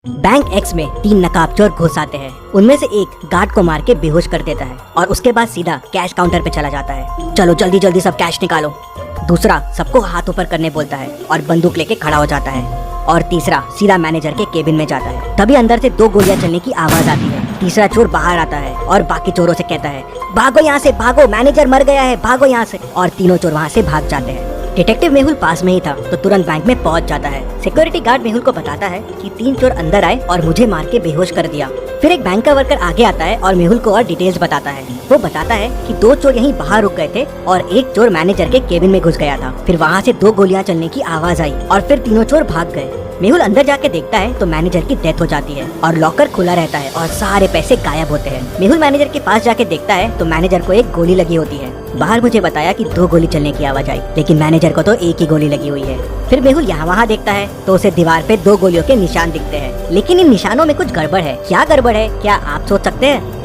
Bank x में 3 नकाबचोर घुस आते हैं। उनमें से एक गार्ड को मार के बेहोश कर देता है और उसके बाद सीधा कैश काउंटर पे चला जाता है। चलो जल्दी जल्दी सब कैश निकालो। दूसरा सबको हाथ ऊपर करने बोलता है और बंदूक लेके खड़ा हो जाता है। और तीसरा सीधा मैनेजर के केबिन में जाता है। तभी अंदर से 2 गोलियां चलने की आवाज आती है। तीसरा चोर बाहर आता है और बाकी चोरों से कहता है, भागो यहाँ से, भागो, मैनेजर मर गया है, भागो यहाँ से। और तीनों चोर वहाँ से भाग जाते हैं। डिटेक्टिव मेहुल पास में ही था तो तुरंत बैंक में पहुंच जाता है। सिक्योरिटी गार्ड मेहुल को बताता है कि 3 चोर अंदर आए और मुझे मार के बेहोश कर दिया। फिर एक बैंक का वर्कर आगे आता है और मेहुल को और डिटेल्स बताता है। वो बताता है कि 2 चोर यहीं बाहर रुक गए थे और एक चोर मैनेजर के केबिन में घुस गया था। फिर वहाँ से 2 गोलियां चलने की आवाज आई और फिर तीनों चोर भाग गए। मेहुल अंदर जाके देखता है तो मैनेजर की डेथ हो जाती है और लॉकर खुला रहता है और सारे पैसे गायब होते हैं। मेहुल मैनेजर के पास जाके देखता है तो मैनेजर को एक गोली लगी होती है। बाहर मुझे बताया कि 2 गोली चलने की आवाज आई, लेकिन मैनेजर को तो एक ही गोली लगी हुई है। फिर मेहुल यहाँ वहाँ देखता है तो उसे दीवार पे 2 गोलियों के निशान दिखते हैं, लेकिन इन निशानों में कुछ गड़बड़ है। क्या गड़बड़ है, क्या आप सोच सकते हैं?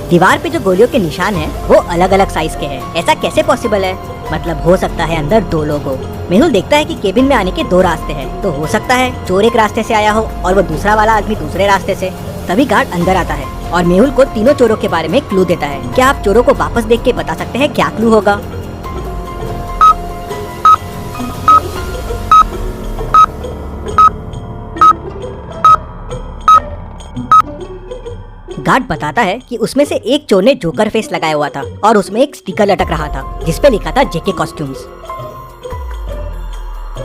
दीवार पे जो गोलियों के निशान हैं, वो अलग अलग साइज के हैं। ऐसा कैसे पॉसिबल है? मतलब हो सकता है अंदर 2 लोग हो। मेहुल देखता है कि केबिन में आने के 2 रास्ते हैं, तो हो सकता है चोर एक रास्ते से आया हो और वो दूसरा वाला आदमी दूसरे रास्ते से। तभी गार्ड अंदर आता है और मेहुल को तीनों चोरों के बारे में क्लू देता है। क्या आप चोरों को वापस देख के बता सकते हैं क्या क्लू होगा? गार्ड बताता है कि उसमें से एक चोर ने जोकर फेस लगाया हुआ था और उसमें एक स्टिकर लटक रहा था जिसपे लिखा था जेके कॉस्ट्यूम्स।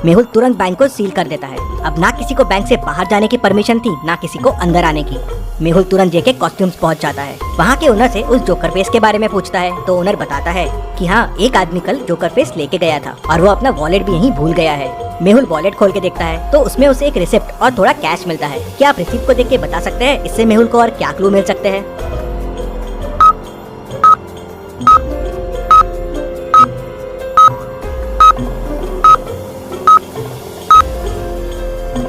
मेहुल तुरंत बैंक को सील कर देता है। अब ना किसी को बैंक से बाहर जाने की परमिशन थी, ना किसी को अंदर आने की। मेहुल तुरंत जेके कॉस्ट्यूम्स पहुंच जाता है। वहाँ के ओनर से उस जोकर फेस के बारे में पूछता है तो ओनर बताता है कि हाँ, एक आदमी कल जोकर फेस लेके गया था और वो अपना वॉलेट भी यहीं भूल गया है। मेहुल वॉलेट खोल के देखता है तो उसमें उसे एक रिसिप्ट और थोड़ा कैश मिलता है। क्या आप रिसिप्ट को देख के बता सकते हैं इससे मेहुल को और क्या क्लू मिल सकते हैं?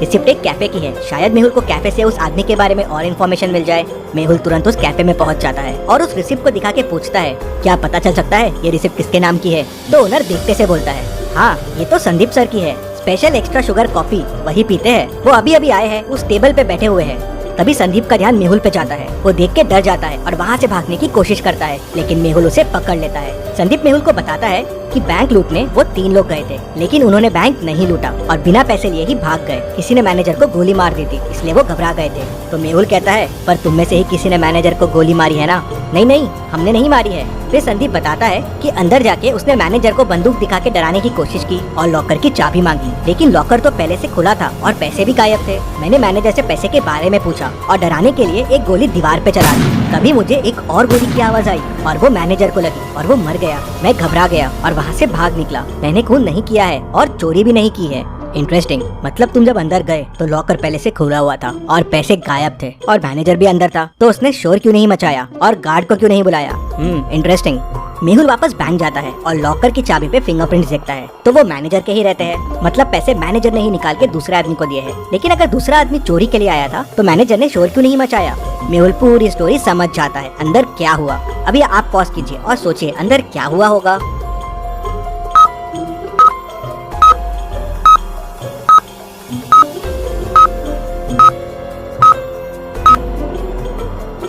रिसिप्ट एक कैफे की है। शायद मेहुल को कैफे से उस आदमी के बारे में और इन्फॉर्मेशन मिल जाए। मेहुल तुरंत उस कैफे में पहुंच जाता है और उस रिसिप्ट को दिखा के पूछता है, क्या पता चल सकता है ये रिसिप्ट किसके नाम की है? तो ओनर देखते से बोलता है, हाँ, ये तो संदीप सर की है। स्पेशल एक्स्ट्रा शुगर कॉफी वही पीते हैं, वो अभी अभी आए हैं, उस टेबल पे बैठे हुए हैं। तभी संदीप का ध्यान मेहुल पे जाता है। वो देख के डर जाता है और वहाँ से भागने की कोशिश करता है, लेकिन मेहुल उसे पकड़ लेता है। संदीप मेहुल को बताता है कि बैंक लूटने वो 3 लोग गए थे, लेकिन उन्होंने बैंक नहीं लूटा और बिना पैसे लिए ही भाग गए। किसी ने मैनेजर को गोली मार दी थी, इसलिए वो घबरा गए थे। तो मेहुल कहता है, पर तुम में से ही किसी ने मैनेजर को गोली मारी है ना? नहीं नहीं, हमने नहीं मारी है। फिर संदीप बताता है कि अंदर जाके उसने मैनेजर को बंदूक दिखा के डराने की कोशिश की और लॉकर की चाबी मांगी, लेकिन लॉकर तो पहले से खुला था और पैसे भी गायब थे। मैंने मैनेजर से पैसे के बारे में पूछा और डराने के लिए एक गोली दीवार पे चला दी। तभी मुझे एक और गोली की आवाज आई और वो मैनेजर को लगी और वो मर गया। मैं घबरा गया और वहाँ से भाग निकला। मैंने खून नहीं किया है और चोरी भी नहीं की है। इंटरेस्टिंग। मतलब तुम जब अंदर गए तो लॉकर पहले से खुला हुआ था और पैसे गायब थे और मैनेजर भी अंदर था, तो उसने शोर क्यों नहीं मचाया और गार्ड को क्यों नहीं बुलाया? इंटरेस्टिंग। मेहुल वापस बैंक जाता है और लॉकर की चाबी पे फिंगरप्रिंट्स देखता है तो वो मैनेजर के ही रहते हैं। मतलब पैसे मैनेजर ने ही निकाल के दूसरे आदमी को दिए हैं। लेकिन अगर दूसरा आदमी चोरी के लिए आया था तो मैनेजर ने शोर क्यों नहीं मचाया? मेहुल पूरी स्टोरी समझ जाता है अंदर क्या हुआ। अभी आप पॉज कीजिए और सोचिए अंदर क्या हुआ होगा।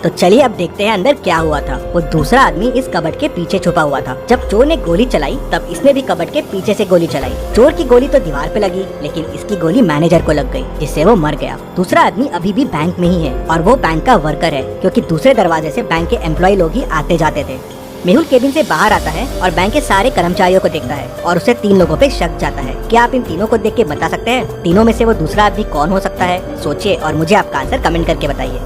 तो चलिए अब देखते हैं अंदर क्या हुआ था। वो दूसरा आदमी इस कबर्ड के पीछे छुपा हुआ था। जब चोर ने गोली चलाई तब इसने भी कबर्ड के पीछे से गोली चलाई। चोर की गोली तो दीवार पे लगी, लेकिन इसकी गोली मैनेजर को लग गई, जिससे वो मर गया। दूसरा आदमी अभी भी बैंक में ही है और वो बैंक का वर्कर है, क्योंकि दूसरे दरवाजे से बैंक के एम्प्लॉय लोग ही आते जाते थे। मेहुल केबिन से बाहर आता है और बैंक के सारे कर्मचारियों को देखता है और उसे 3 लोगों पे शक जाता है। क्या आप इन तीनों को देख के बता सकते हैं तीनों में से वो दूसरा आदमी कौन हो सकता है? सोचिए और मुझे आपका आंसर कमेंट करके बताइए।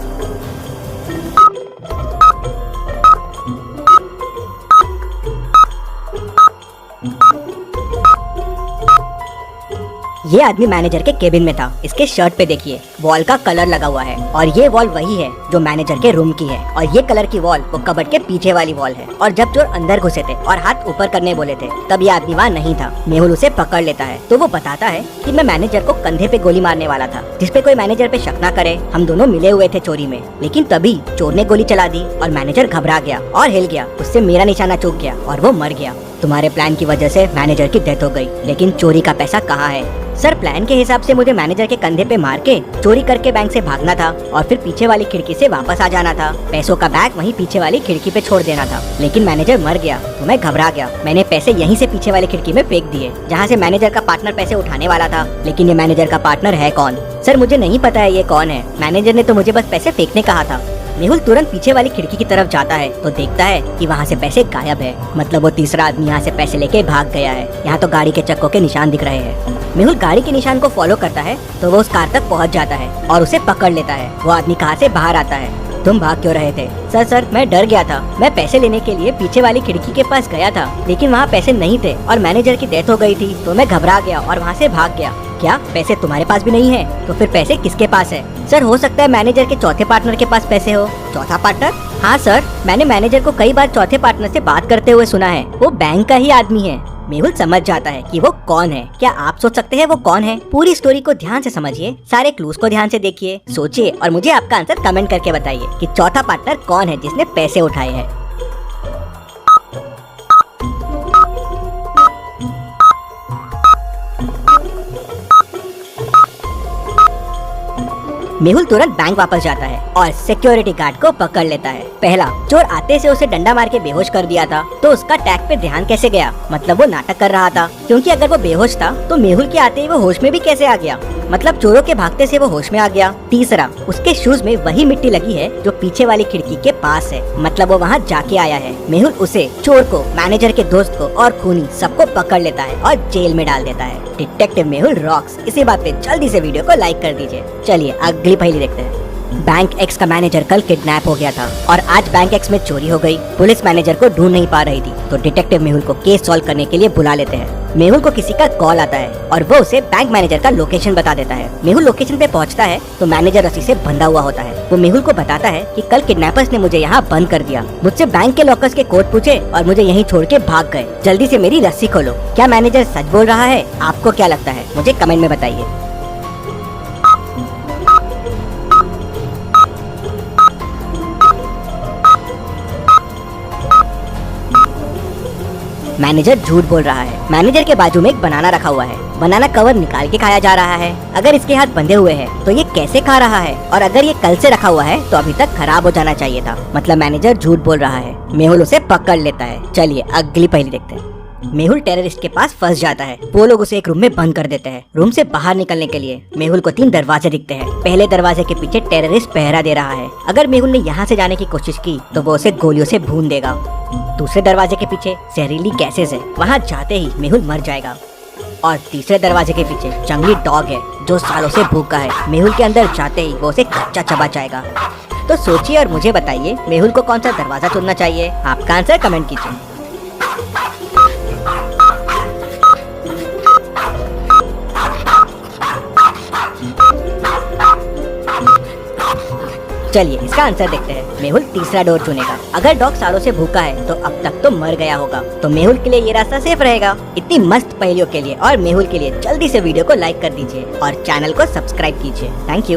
ये आदमी मैनेजर के केबिन में था। इसके शर्ट पे देखिए वॉल का कलर लगा हुआ है और ये वॉल वही है जो मैनेजर के रूम की है और ये कलर की वॉल वो कबर्ड के पीछे वाली वॉल है। और जब चोर अंदर घुसे थे और हाथ ऊपर करने बोले थे तब ये आदमी वहाँ नहीं था। मेहुल उसे पकड़ लेता है तो वो बताता है कि मैं मैनेजर को कंधे पे गोली मारने वाला था, जिसपे कोई मैनेजर पे शक ना करे। हम दोनों मिले हुए थे चोरी में, लेकिन तभी चोर ने गोली चला दी और मैनेजर घबरा गया और हिल गया। उससे मेरा निशाना चूक गया और वो मर गया। तुम्हारे प्लान की वजह से मैनेजर की डेथ हो गई, लेकिन चोरी का पैसा कहाँ है? सर, प्लान के हिसाब से मुझे मैनेजर के कंधे पे मार के चोरी करके बैंक से भागना था और फिर पीछे वाली खिड़की से वापस आ जाना था। पैसों का बैग वहीं पीछे वाली खिड़की पे छोड़ देना था, लेकिन मैनेजर मर गया तो मैं घबरा गया। मैंने पैसे यहीं से पीछे वाली खिड़की में फेंक दिए, जहाँ से मैनेजर का पार्टनर पैसे उठाने वाला था। लेकिन ये मैनेजर का पार्टनर है कौन? सर, मुझे नहीं पता है ये कौन है। मैनेजर ने तो मुझे बस पैसे फेंकने कहा था। मेहुल तुरंत पीछे वाली खिड़की की तरफ जाता है तो देखता है कि वहाँ से पैसे गायब है। मतलब वो तीसरा आदमी यहाँ से पैसे लेके भाग गया है। यहाँ तो गाड़ी के चक्कों के निशान दिख रहे हैं। मेहुल गाड़ी के निशान को फॉलो करता है तो वो उस कार तक पहुँच जाता है और उसे पकड़ लेता है। वो आदमी कार से बाहर आता है। तुम भाग क्यों रहे थे? सर, मैं डर गया था। मैं पैसे लेने के लिए पीछे वाली खिड़की के पास गया था, लेकिन वहाँ पैसे नहीं थे और मैनेजर की डेथ हो गई थी, तो मैं घबरा गया और वहाँ से भाग गया। क्या पैसे तुम्हारे पास भी नहीं है? तो फिर पैसे किसके पास है? सर, हो सकता है मैनेजर के चौथे पार्टनर के पास पैसे हो। चौथा पार्टनर? हाँ सर, मैंने मैनेजर को कई बार चौथे पार्टनर से बात करते हुए सुना है। वो बैंक का ही आदमी है। मेहुल समझ जाता है कि वो कौन है। क्या आप सोच सकते हैं वो कौन है? पूरी स्टोरी को ध्यान से समझिए, सारे क्लूज को ध्यान से देखिए, सोचिए और मुझे आपका आंसर कमेंट करके बताइए कि चौथा पार्टनर कौन है जिसने पैसे उठाए हैं। मेहुल तुरंत बैंक वापस जाता है और सिक्योरिटी गार्ड को पकड़ लेता है। पहला, चोर आते से उसे डंडा मार के बेहोश कर दिया था, तो उसका टैग पे ध्यान कैसे गया? मतलब वो नाटक कर रहा था, क्योंकि अगर वो बेहोश था तो मेहुल के आते ही वो होश में भी कैसे आ गया? मतलब चोरों के भागते से वो होश में आ गया। तीसरा, उसके शूज में वही मिट्टी लगी है जो पीछे वाली खिड़की के पास है, मतलब वो वहाँ जाके आया है। मेहुल उसे, चोर को, मैनेजर के दोस्त को और खूनी सबको पकड़ लेता है और जेल में डाल देता है। Detective Mehul rocks. इसी बात पे जल्दी से वीडियो को लाइक कर दीजिए। चलिए अगली पहेली देखते हैं। बैंक एक्स का मैनेजर कल किडनैप हो गया था और आज बैंक एक्स में चोरी हो गई। पुलिस मैनेजर को ढूंढ नहीं पा रही थी, तो डिटेक्टिव मेहुल को केस सॉल्व करने के लिए बुला लेते हैं। मेहुल को किसी का कॉल आता है और वो उसे बैंक मैनेजर का लोकेशन बता देता है। मेहुल लोकेशन पे पहुंचता है तो मैनेजर रस्सी से बंधा हुआ होता है। वो मेहुल को बताता है कि कल किडनैपर्स ने मुझे यहाँ बंद कर दिया, मुझसे बैंक के लॉकर्स के कोड पूछे और मुझे यहीं छोड़ के भाग गए। जल्दी से मेरी रस्सी खोलो। क्या मैनेजर सच बोल रहा है? आपको क्या लगता है? मुझे कमेंट में बताइए। मैनेजर झूठ बोल रहा है। मैनेजर के बाजू में एक बनाना रखा हुआ है। बनाना कवर निकाल के खाया जा रहा है। अगर इसके हाथ बंधे हुए हैं तो ये कैसे खा रहा है? और अगर ये कल से रखा हुआ है तो अभी तक खराब हो जाना चाहिए था। मतलब मैनेजर झूठ बोल रहा है। मेहुल उसे पकड़ लेता है। चलिए अगली पहेली देखते हैं। मेहुल टेररिस्ट के पास फंस जाता है। वो लोग उसे एक रूम में बंद कर देते हैं। रूम से बाहर निकलने के लिए मेहुल को 3 दरवाजे दिखते हैं। पहले दरवाजे के पीछे टेररिस्ट पहरा दे रहा है। अगर मेहुल ने यहाँ से जाने की कोशिश की तो वो उसे गोलियों से भून देगा। दूसरे दरवाजे के पीछे जहरीली गैसेस है, वहाँ जाते ही मेहुल मर जाएगा। और तीसरे दरवाजे के पीछे जंगली डॉग है जो सालों से भूखा है। मेहुल के अंदर जाते ही वो उसे कच्चा चबा जाएगा। तो सोचिए और मुझे बताइए मेहुल को कौन सा दरवाजा चुनना चाहिए? आपका आंसर कमेंट कीजिए। चलिए इसका आंसर देखते हैं। मेहुल तीसरा डोर चुनेगा। अगर डॉग सालों से भूखा है तो अब तक तो मर गया होगा, तो मेहुल के लिए ये रास्ता सेफ रहेगा। इतनी मस्त पहेलियों के लिए और मेहुल के लिए जल्दी से वीडियो को लाइक कर दीजिए और चैनल को सब्सक्राइब कीजिए। Thank you.